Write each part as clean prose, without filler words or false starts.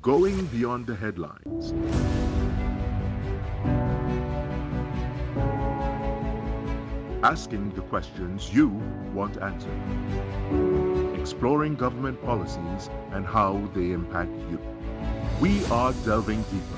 Going beyond the headlines. Asking the questions you want answered. Exploring government policies and how they impact you. We are delving deeper.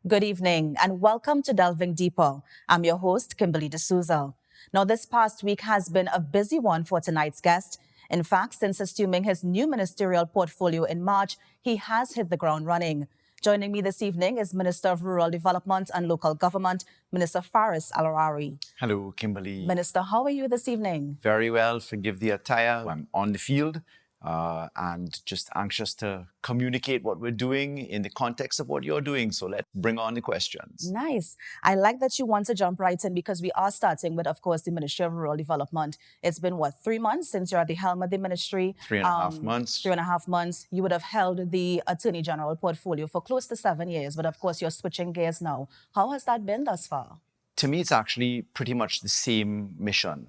Good evening and welcome to Delving Deeper. I'm your host, Kimberly D'Souza. Now, this past week has been a busy one for tonight's guest. In fact, since assuming his new ministerial portfolio in March, he has hit the ground running. Joining me this evening is Minister of Rural Development and Local Government, Minister Faris Al-Rawi. Hello, Kimberly. Minister, how are you this evening? Very well. Forgive the attire. I'm on the field and just anxious to communicate what we're doing in the context of what you're doing. So let's bring on the questions. Nice. I like that you want to jump right in because we are starting with, of course, the Ministry of Rural Development. It's been, 3 months since you're at the helm of the ministry? 3.5 months. 3.5 months. You would have held the Attorney General portfolio for close to 7 years, but of course, you're switching gears now. How has that been thus far? To me, it's actually pretty much the same mission.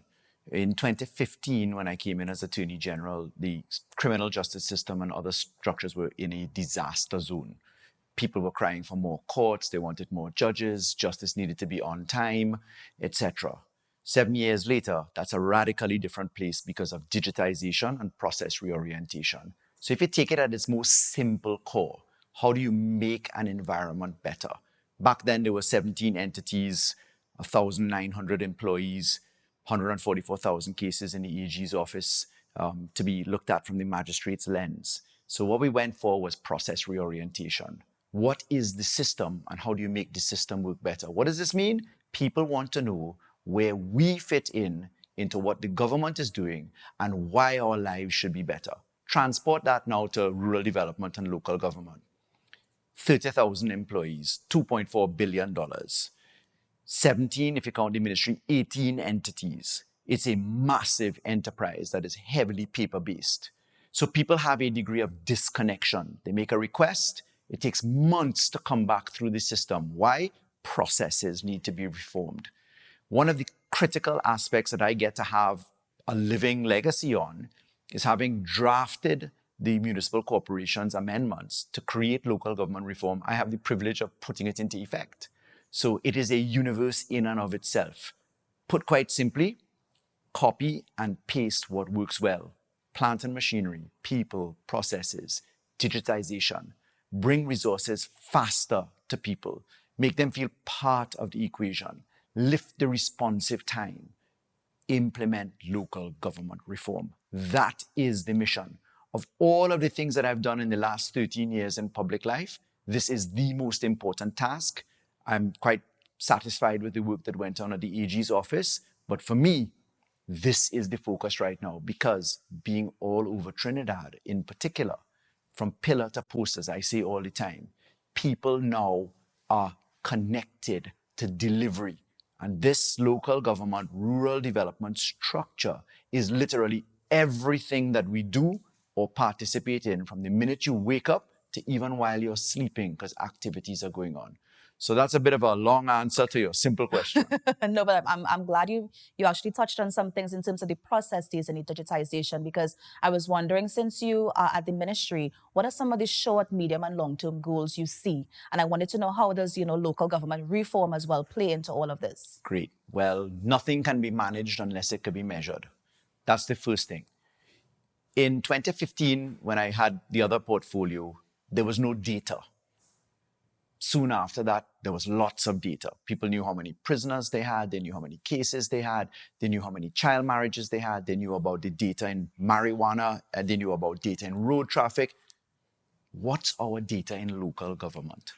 In 2015, when I came in as Attorney General, the criminal justice system and other structures were in a disaster zone. People were crying for more courts, they wanted more judges, justice needed to be on time, etc. 7 years later, that's a radically different place because of digitization and process reorientation. So if you take it at its most simple core, how do you make an environment better? Back then, there were 17 entities, 1,900 employees, 144,000 cases in the AG's office to be looked at from the magistrate's lens. So what we went for was process reorientation. What is the system and how do you make the system work better? What does this mean? People want to know where we fit into what the government is doing and why our lives should be better. Transport that now to rural development and local government. 30,000 employees, $2.4 billion. 17, if you count the ministry, 18 entities. It's a massive enterprise that is heavily paper-based. So people have a degree of disconnection. They make a request. It takes months to come back through the system. Why? Processes need to be reformed. One of the critical aspects that I get to have a living legacy on is having drafted the Municipal Corporations Amendments to create local government reform. I have the privilege of putting it into effect. So it is a universe in and of itself. Put quite simply, copy and paste what works well. Plant and machinery, people, processes, digitization. Bring resources faster to people. Make them feel part of the equation. Lift the responsive time. Implement local government reform. That is the mission. Of all of the things that I've done in the last 13 years in public life, this is the most important task. I'm quite satisfied with the work that went on at the AG's office. But for me, this is the focus right now because being all over Trinidad in particular, from pillar to post, as I say all the time, people now are connected to delivery. And this local government, rural development structure is literally everything that we do or participate in from the minute you wake up to even while you're sleeping because activities are going on. So that's a bit of a long answer to your simple question. No, but I'm glad you actually touched on some things in terms of the processes and the digitization, because I was wondering, since you are at the ministry, what are some of the short, medium, and long-term goals you see? And I wanted to know how does, local government reform as well play into all of this? Great. Well, nothing can be managed unless it can be measured. That's the first thing. In 2015, when I had the other portfolio, there was no data. Soon after that, there was lots of data. People knew how many prisoners they had, they knew how many cases they had, they knew how many child marriages they had, they knew about the data in marijuana, and they knew about data in road traffic. What's our data in local government?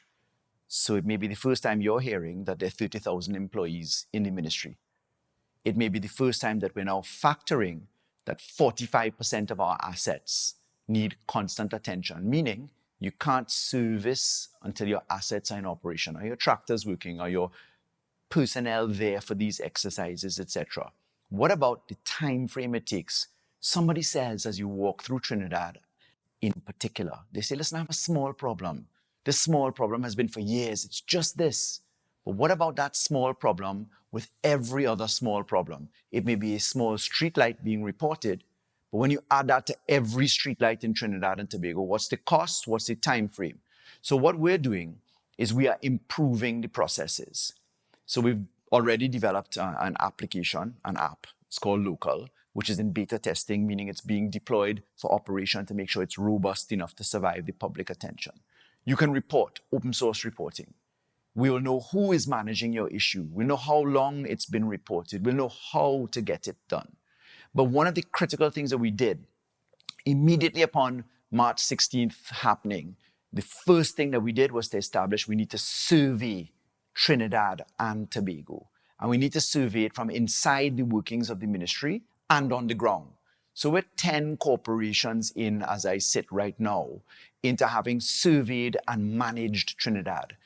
So it may be the first time you're hearing that there are 30,000 employees in the ministry. It may be the first time that we're now factoring that 45% of our assets need constant attention, meaning you can't service until your assets are in operation. Are your tractors working? Are your personnel there for these exercises, etc.? What about the time frame it takes? Somebody says as you walk through Trinidad, in particular. They say, listen, I have a small problem. This small problem has been for years. It's just this. But what about that small problem with every other small problem? It may be a small street light being reported, but when you add that to every street light in Trinidad and Tobago, what's the cost? What's the time frame? So what we're doing is we are improving the processes. So we've already developed an application, an app. It's called Local, which is in beta testing, meaning it's being deployed for operation to make sure it's robust enough to survive the public attention. You can report, open source reporting. We will know who is managing your issue. We'll know how long it's been reported. We'll know how to get it done. But one of the critical things that we did immediately upon March 16th happening, the first thing that we did was to establish we need to survey Trinidad and Tobago. And we need to survey it from inside the workings of the ministry and on the ground. So we're 10 corporations in, as I sit right now, into having surveyed and managed Trinidad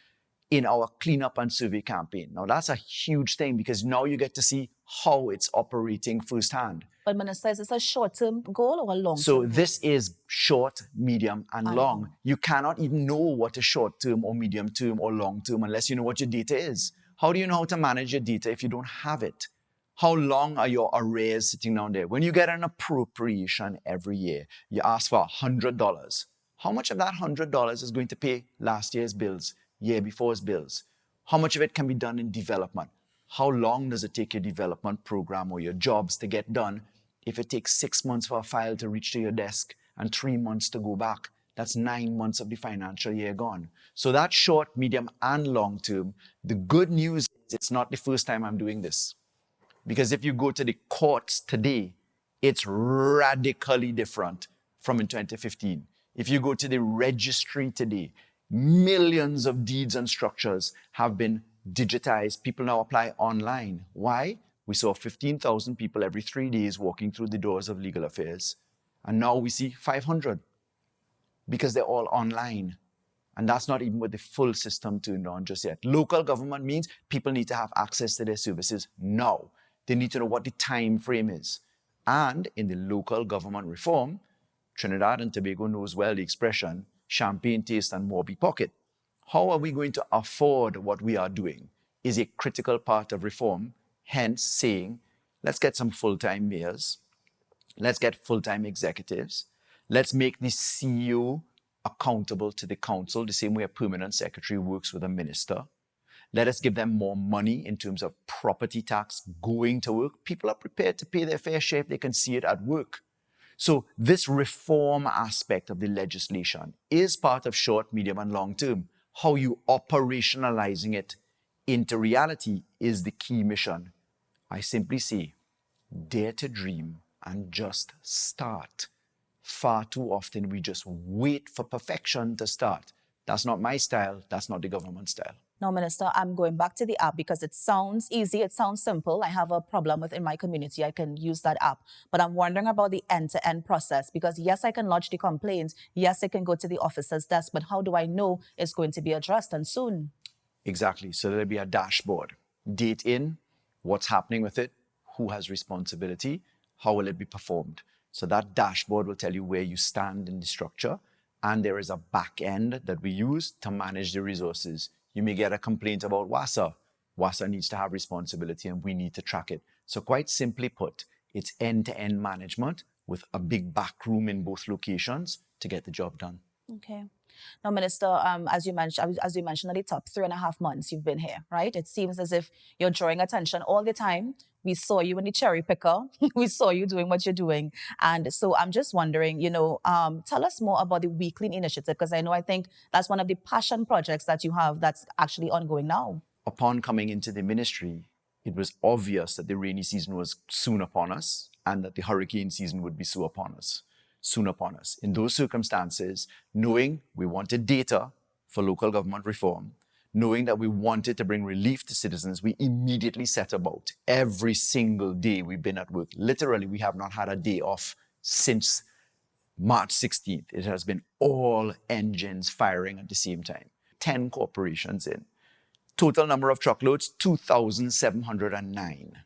in our cleanup and survey campaign. Now that's a huge thing because now you get to see how it's operating firsthand. But Minister, is this a short-term goal or a long-term So goal? this is short, medium, and long. You cannot even know what a short-term or medium-term or long-term unless you know what your data is. How do you know how to manage your data if you don't have it? How long are your arrears sitting down there? When you get an appropriation every year, you ask for $100. How much of that $100 is going to pay last year's bills, year before's bills? How much of it can be done in development? How long does it take your development program or your jobs to get done? If it takes 6 months for a file to reach to your desk and 3 months to go back, that's 9 months of the financial year gone. So that's short, medium, and long term. The good news is it's not the first time I'm doing this. Because if you go to the courts today, it's radically different from in 2015. If you go to the registry today, millions of deeds and structures have been digitized. People now apply online. Why? We saw 15,000 people every 3 days walking through the doors of legal affairs. And now we see 500 because they're all online. And that's not even with the full system turned on just yet. Local government means people need to have access to their services now. They need to know what the time frame is. And in the local government reform, Trinidad and Tobago knows well the expression, champagne taste and Morby pocket. How are we going to afford what we are doing is a critical part of reform, hence saying, let's get some full-time mayors, let's get full-time executives, let's make the CEO accountable to the council, the same way a permanent secretary works with a minister. Let us give them more money in terms of property tax going to work. People are prepared to pay their fair share if they can see it at work. So this reform aspect of the legislation is part of short, medium, and long term. How you operationalizing it into reality is the key mission. I simply say, dare to dream and just start. Far too often we just wait for perfection to start. That's not my style. That's not the government style. Now, Minister, I'm going back to the app because it sounds easy, it sounds simple. I have a problem with in my community, I can use that app. But I'm wondering about the end-to-end process because yes, I can lodge the complaint. Yes, I can go to the officer's desk, but how do I know it's going to be addressed and soon? Exactly. So there'll be a dashboard. Date in, what's happening with it, who has responsibility, how will it be performed. So that dashboard will tell you where you stand in the structure. And there is a back end that we use to manage the resources. You may get a complaint about WASA. WASA needs to have responsibility and we need to track it. So quite simply put, it's end-to-end management with a big back room in both locations to get the job done. Okay. Now, Minister, as you mentioned at the top, 3.5 months you've been here, right? It seems as if you're drawing attention all the time. We saw you in the cherry picker. We saw you doing what you're doing. And so I'm just wondering, tell us more about the We Clean initiative, because I think that's one of the passion projects that you have that's actually ongoing now. Upon coming into the ministry, it was obvious that the rainy season was soon upon us and that the hurricane season would be soon upon us. In those circumstances, knowing we wanted data for local government reform, knowing that we wanted to bring relief to citizens, we immediately set about. Every single day we've been at work. Literally, we have not had a day off since March 16th. It has been all engines firing at the same time. 10 corporations in. Total number of truckloads, 2,709.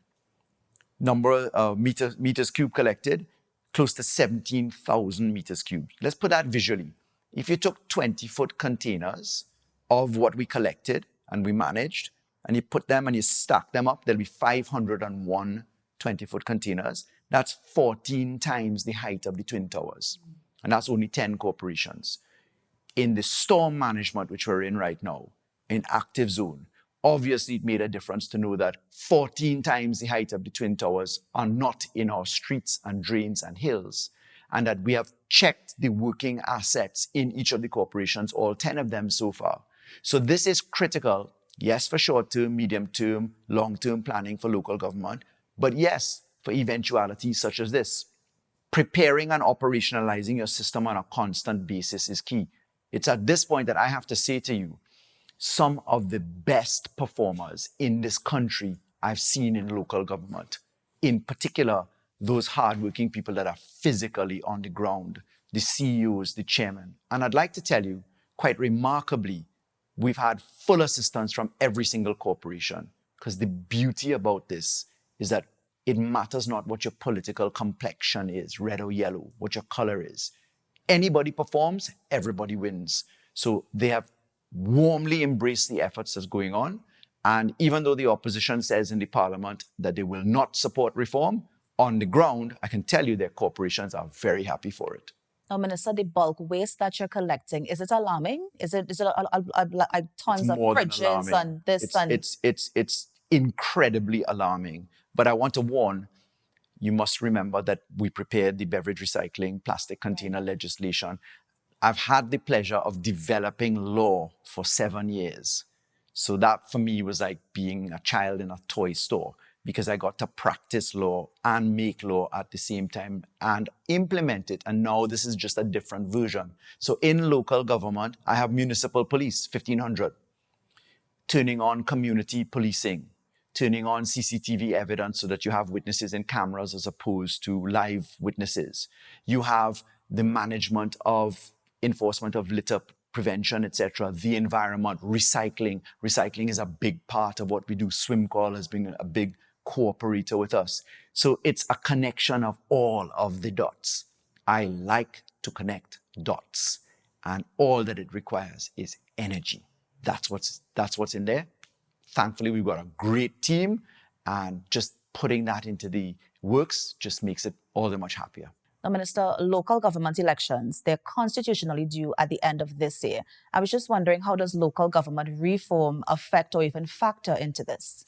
Number of meters cube collected, close to 17,000 meters cubed. Let's put that visually. If you took 20-foot containers of what we collected and we managed, and you put them and you stack them up, there'll be 501 20-foot containers. That's 14 times the height of the Twin Towers. And that's only 10 corporations. In the storm management, which we're in right now, in active zone, obviously it made a difference to know that 14 times the height of the Twin Towers are not in our streets and drains and hills, and that we have checked the working assets in each of the corporations, all 10 of them so far. So this is critical, yes, for short-term, medium-term, long-term planning for local government, but yes, for eventualities such as this. Preparing and operationalizing your system on a constant basis is key. It's at this point that I have to say to you, some of the best performers in this country I've seen in local government, in particular, those hardworking people that are physically on the ground, the CEOs, the chairman. And I'd like to tell you, quite remarkably, we've had full assistance from every single corporation, because the beauty about this is that it matters not what your political complexion is, red or yellow, what your color is. Anybody performs, everybody wins. So they have warmly embraced the efforts that's going on. And even though the opposition says in the parliament that they will not support reform, on the ground, I can tell you their corporations are very happy for it. Now, Minister, the bulk waste that you're collecting, is it alarming? Is it tons of fridges and this? It's incredibly alarming. But I want to warn, you must remember that we prepared the beverage recycling plastic container legislation. I've had the pleasure of developing law for 7 years. So that for me was like being a child in a toy store, because I got to practice law and make law at the same time and implement it. And now this is just a different version. So in local government, I have municipal police, 1,500, turning on community policing, turning on CCTV evidence so that you have witnesses in cameras as opposed to live witnesses. You have the management of enforcement of litter prevention, etc., the environment, recycling. Recycling is a big part of what we do. SwimCall has been a big cooperator with us. So it's a connection of all of the dots. I like to connect dots, and all that it requires is energy. That's what's in there. Thankfully, we've got a great team, and just putting that into the works just makes it all the much happier. Now, Minister, local government elections, they're constitutionally due at the end of this year. I was just wondering, how does local government reform affect or even factor into this?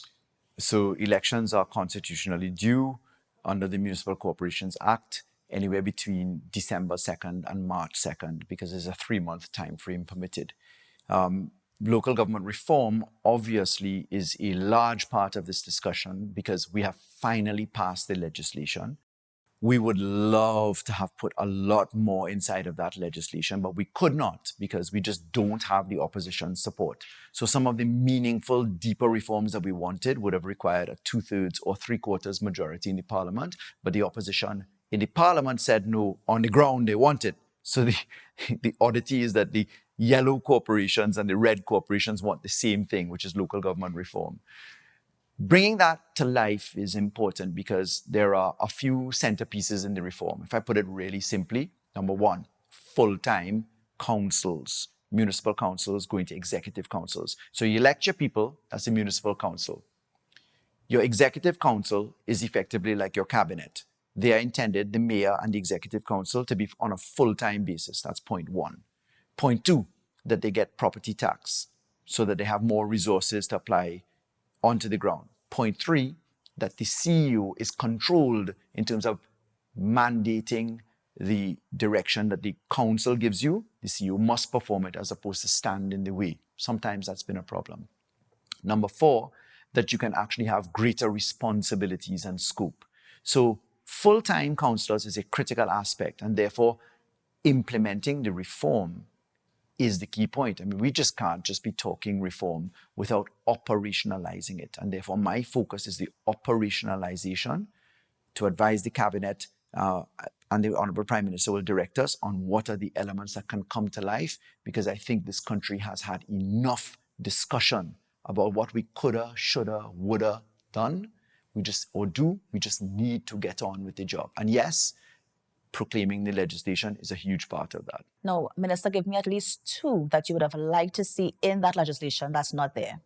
So elections are constitutionally due under the Municipal Corporations Act anywhere between December 2nd and March 2nd, because there's a 3-month time frame permitted. Local government reform obviously is a large part of this discussion, because we have finally passed the legislation. We would love to have put a lot more inside of that legislation, but we could not, because we just don't have the opposition's support. So some of the meaningful, deeper reforms that we wanted would have required a 2/3 or 3/4 majority in the parliament, but the opposition in the parliament said no. On the ground, they want it. So the oddity is that the yellow corporations and the red corporations want the same thing, which is local government reform. Bringing that to life is important, because there are a few centerpieces in the reform. If I put it really simply, number one, full-time councils, municipal councils going to executive councils. So you elect your people, that's a municipal council. Your executive council is effectively like your cabinet. They are intended, the mayor and the executive council, to be on a full-time basis. That's point one. Point two, that they get property tax so that they have more resources to apply onto the ground. Point three, that the CEO is controlled in terms of mandating the direction that the council gives you. The CEO must perform it as opposed to stand in the way. Sometimes that's been a problem. Number four, that you can actually have greater responsibilities and scope. So full-time councillors is a critical aspect, and therefore implementing the reform is the key point. I mean, we just can't just be talking reform without operationalizing it. And therefore, my focus is the operationalization, to advise the cabinet and the Honorable Prime Minister will direct us on what are the elements that can come to life, because I think this country has had enough discussion about what we coulda, shoulda, woulda done. We just need to get on with the job. And yes, proclaiming the legislation is a huge part of that. Now, Minister, give me at least two that you would have liked to see in that legislation that's not there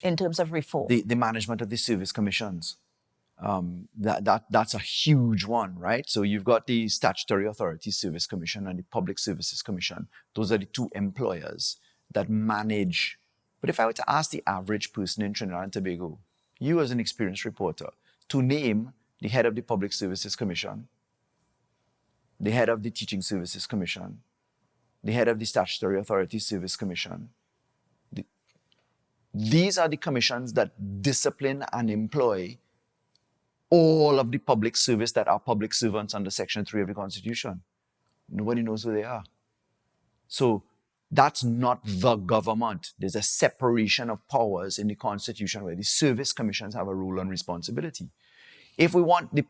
in terms of reform. The management of the service commissions. That's a huge one, right? So you've got the Statutory Authority Service Commission and the Public Services Commission. Those are the two employers that manage. But if I were to ask the average person in Trinidad and Tobago, you as an experienced reporter, to name the head of the Public Services Commission, the head of the Teaching Services Commission, the head of the Statutory Authority Service Commission, these are the commissions that discipline and employ all of the public service that are public servants under Section 3 of the Constitution. Nobody knows who they are. So that's not the government. There's a separation of powers in the Constitution where the service commissions have a role and responsibility. If we want the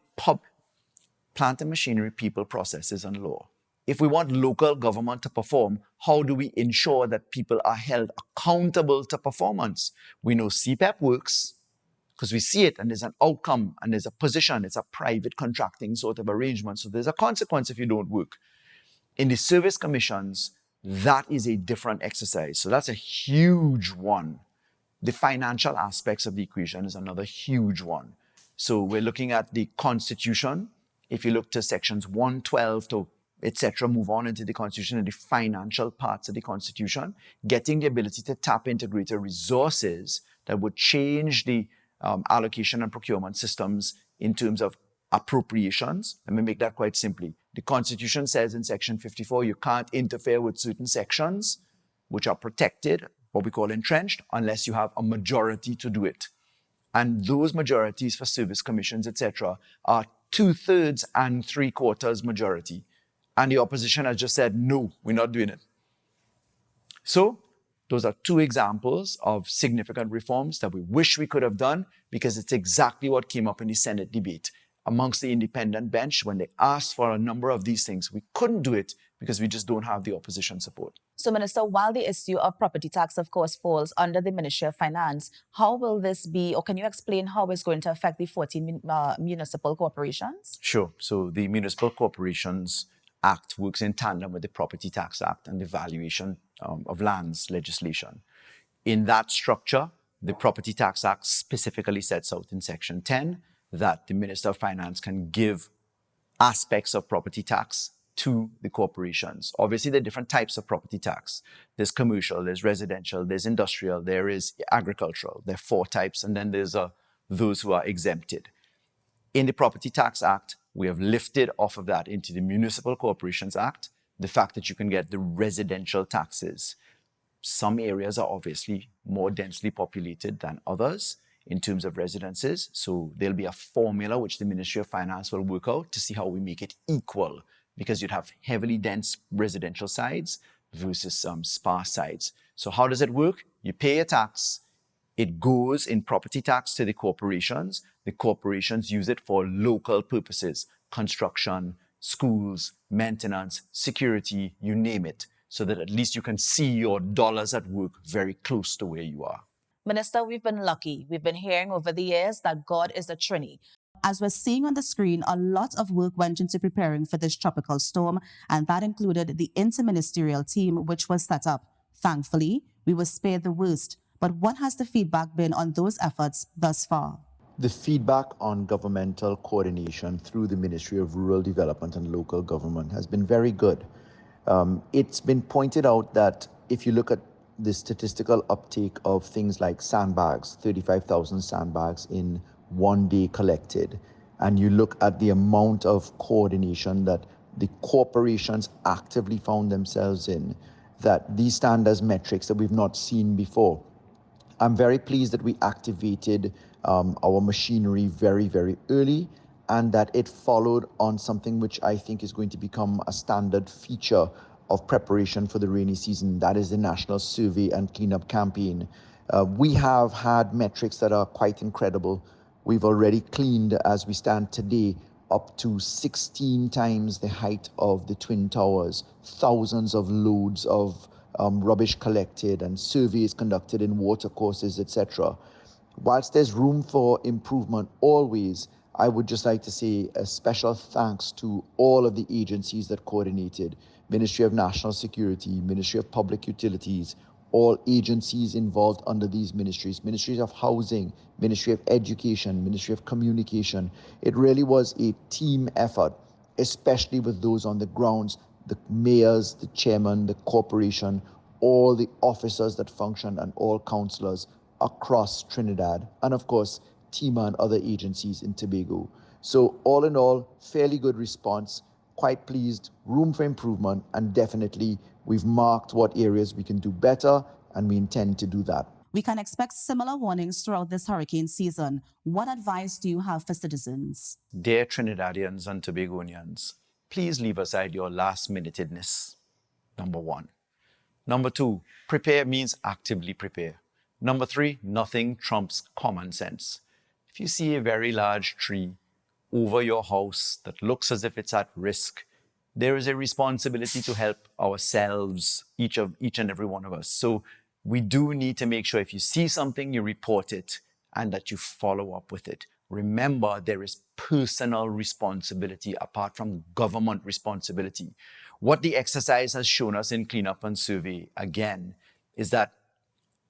plant and machinery, people, processes, and law, if we want local government to perform, how do we ensure that people are held accountable to performance? We know CPEP works because we see it and there's an outcome and there's a position. It's a private contracting sort of arrangement. So there's a consequence if you don't work. In the service commissions, that is a different exercise. So that's a huge one. The financial aspects of the equation is another huge one. So we're looking at the Constitution. If you look to sections 112 to etc., move on into the Constitution and the financial parts of the Constitution, getting the ability to tap into greater resources that would change the allocation and procurement systems in terms of appropriations. Let me make that quite simply. The Constitution says in section 54, you can't interfere with certain sections which are protected, what we call entrenched, unless you have a majority to do it. And those majorities for service commissions, etc., are 2/3 and 3/4 majority. And the opposition has just said, no, we're not doing it. So those are two examples of significant reforms that we wish we could have done because it's exactly what came up in the Senate debate. Amongst the independent bench, when they asked for a number of these things, we couldn't do it because we just don't have the opposition support. So, Minister, while the issue of property tax, of course, falls under the Ministry of Finance, how will this be, or can you explain how it's going to affect the 14 municipal corporations? Sure. So the Municipal Corporations Act works in tandem with the Property Tax Act and the Valuation of Lands legislation. In that structure, the Property Tax Act specifically sets out in Section 10 that the Minister of Finance can give aspects of property tax to the corporations. Obviously, there are different types of property tax. There's commercial, there's residential, there's industrial, there is agricultural. There are 4 types, and then there's those who are exempted. In the Property Tax Act, we have lifted off of that into the Municipal Corporations Act, the fact that you can get the residential taxes. Some areas are obviously more densely populated than others in terms of residences. So there'll be a formula which the Ministry of Finance will work out to see how we make it equal, because you'd have heavily dense residential sites versus some sparse sites. So how does it work? You pay a tax. It goes in property tax to the corporations. The corporations use it for local purposes, construction, schools, maintenance, security, you name it, so that at least you can see your dollars at work very close to where you are. Minister, we've been lucky. We've been hearing over the years that God is a Trini. As we're seeing on the screen, a lot of work went into preparing for this tropical storm, and that included the interministerial team which was set up. Thankfully, we were spared the worst. But what has the feedback been on those efforts thus far? The feedback on governmental coordination through the Ministry of Rural Development and Local Government has been very good. It's been pointed out that if you look at the statistical uptake of things like sandbags, 35,000 sandbags in one day collected, and you look at the amount of coordination that the corporations actively found themselves in, that these stand as metrics that we've not seen before. I'm very pleased that we activated our machinery very, very early, and that it followed on something which I think is going to become a standard feature of preparation for the rainy season. That is the National Survey and Cleanup Campaign. We have had metrics that are quite incredible. We've already cleaned, as we stand today, up to 16 times the height of the Twin Towers, thousands of loads of rubbish collected and surveys conducted in water courses, etc. Whilst there's room for improvement always, I would just like to say a special thanks to all of the agencies that coordinated: Ministry of National Security, Ministry of Public Utilities, all agencies involved under these ministries, Ministries of Housing, Ministry of Education, Ministry of Communication. It really was a team effort, especially with those on the grounds, the mayors, the chairman, the corporation, all the officers that function, and all councillors across Trinidad, and of course, TIMA and other agencies in Tobago. So all in all, fairly good response, quite pleased, room for improvement, and definitely we've marked what areas we can do better, and we intend to do that. We can expect similar warnings throughout this hurricane season. What advice do you have for citizens? Dear Trinidadians and Tobagonians, please leave aside your last-minutedness, number one. Number two, prepare means actively prepare. Number three, nothing trumps common sense. If you see a very large tree over your house that looks as if it's at risk, there is a responsibility to help ourselves, each and every one of us. So we do need to make sure if you see something, you report it and that you follow up with it. Remember, there is personal responsibility apart from government responsibility. What the exercise has shown us in cleanup and survey, again, is that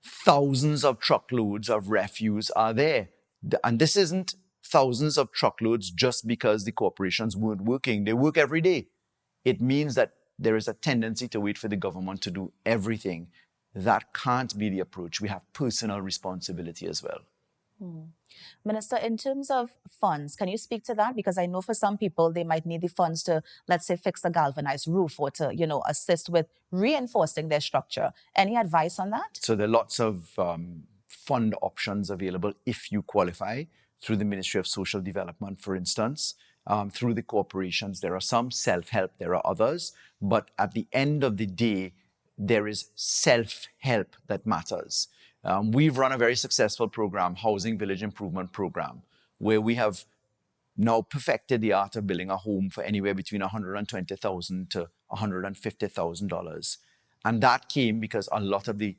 thousands of truckloads of refuse are there. And this isn't thousands of truckloads just because the corporations weren't working. They work every day. It means that there is a tendency to wait for the government to do everything. That can't be the approach. We have personal responsibility as well. Minister, in terms of funds, can you speak to that? Because I know for some people, they might need the funds to, let's say, fix a galvanized roof or to, assist with reinforcing their structure. Any advice on that? So there are lots of fund options available if you qualify through the Ministry of Social Development, for instance. Through the corporations, there are some self-help, there are others. But at the end of the day, there is self-help that matters. We've run a very successful program, Housing Village Improvement Program, where we have now perfected the art of building a home for anywhere between $120,000 to $150,000. And that came because a lot of the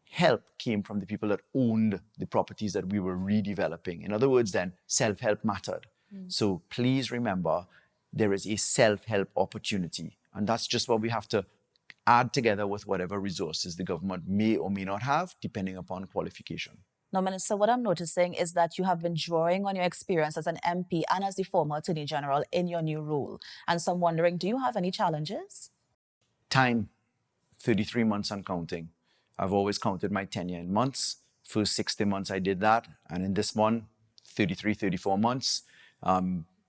help came from the people that owned the properties that we were redeveloping. In other words, then, self-help mattered. So please remember, there is a self-help opportunity. And that's just what we have to add together with whatever resources the government may or may not have, depending upon qualification. Now, Minister, what I'm noticing is that you have been drawing on your experience as an MP and as the former Attorney General in your new role. And so I'm wondering, do you have any challenges? Time, 33 months and counting. I've always counted my tenure in months. First 60 months I did that. And in this one, 33, 34 months.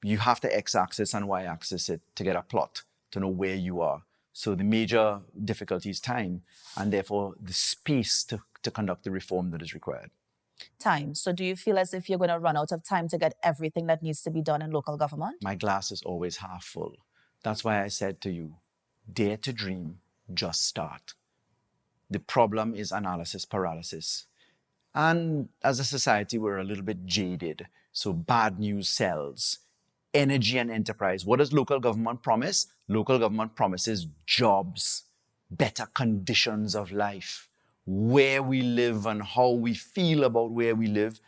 You have to x-axis and y-axis it to get a plot, to know where you are. So the major difficulty is time, and therefore the space to conduct the reform that is required. Time. So do you feel as if you're going to run out of time to get everything that needs to be done in local government? My glass is always half full. That's why I said to you, dare to dream, just start. The problem is analysis paralysis. And as a society, we're a little bit jaded. So bad news sells. Energy and enterprise. What does local government promise? Local government promises jobs, better conditions of life. Where we live and how we feel about where we live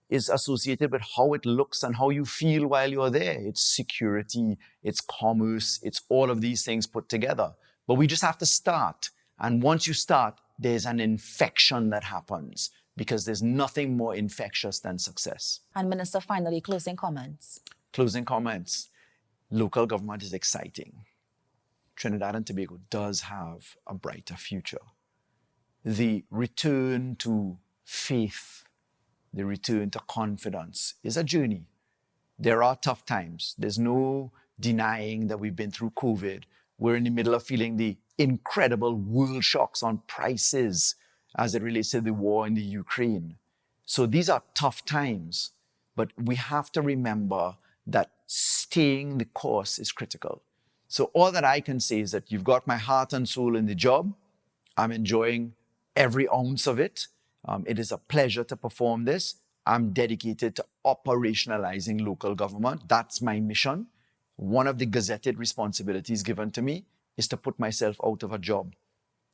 is associated with how it looks and how you feel while you're there. It's security, it's commerce, it's all of these things put together. But we just have to start. And once you start, there's an infection that happens, because there's nothing more infectious than success. And Minister, finally, closing comments. Closing comments. Local government is exciting. Trinidad and Tobago does have a brighter future. The return to faith, the return to confidence is a journey. There are tough times. There's no denying that we've been through COVID. We're in the middle of feeling the incredible world shocks on prices as it relates to the war in the Ukraine. So these are tough times, but we have to remember that staying the course is critical. So all that I can say is that you've got my heart and soul in the job. I'm enjoying every ounce of it. It is a pleasure to perform this. I'm dedicated to operationalizing local government. That's my mission. One of the gazetted responsibilities given to me is to put myself out of a job,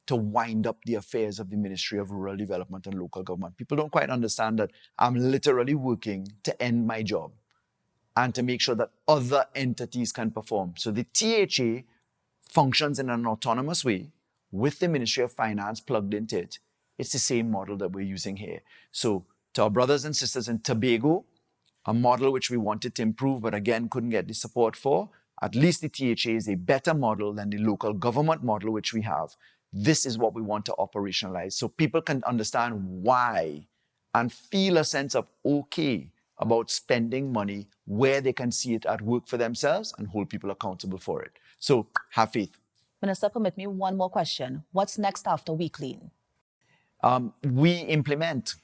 to wind up the affairs of the Ministry of Rural Development and Local Government. People don't quite understand that I'm literally working to end my job. and to make sure that other entities can perform. So the THA functions in an autonomous way with the Ministry of Finance plugged into it. It's the same model that we're using here. So to our brothers and sisters in Tobago, a model which we wanted to improve, but again, couldn't get the support for, at least the THA is a better model than the local government model which we have. This is what we want to operationalize so people can understand why and feel a sense of okay about spending money where they can see it at work for themselves and hold people accountable for it. So have faith. Minister, permit me one more question. What's next after We Clean? We implement.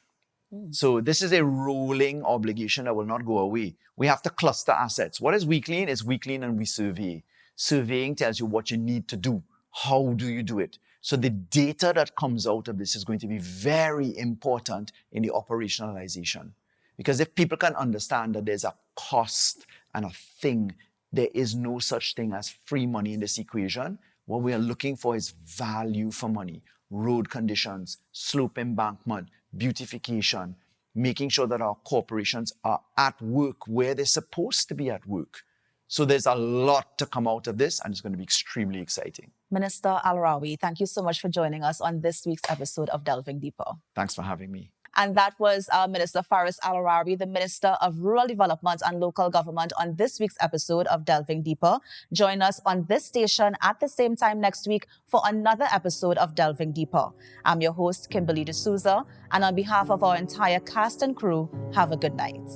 So this is a rolling obligation that will not go away. We have to cluster assets. What is We Clean? It's We Clean and we survey. Surveying tells you what you need to do. How do you do it? So the data that comes out of this is going to be very important in the operationalization. Because if people can understand that there's a cost and a thing, there is no such thing as free money in this equation. What we are looking for is value for money. Road conditions, slope embankment, beautification, making sure that our corporations are at work where they're supposed to be at work. So there's a lot to come out of this, and it's going to be extremely exciting. Minister Al-Rawi, thank you so much for joining us on this week's episode of Delving Deeper. Thanks for having me. And that was our Minister Faris Al-Rawi, the Minister of Rural Development and Local Government, on this week's episode of Delving Deeper. Join us on this station at the same time next week for another episode of Delving Deeper. I'm your host, Kimberly D'Souza, and on behalf of our entire cast and crew, have a good night.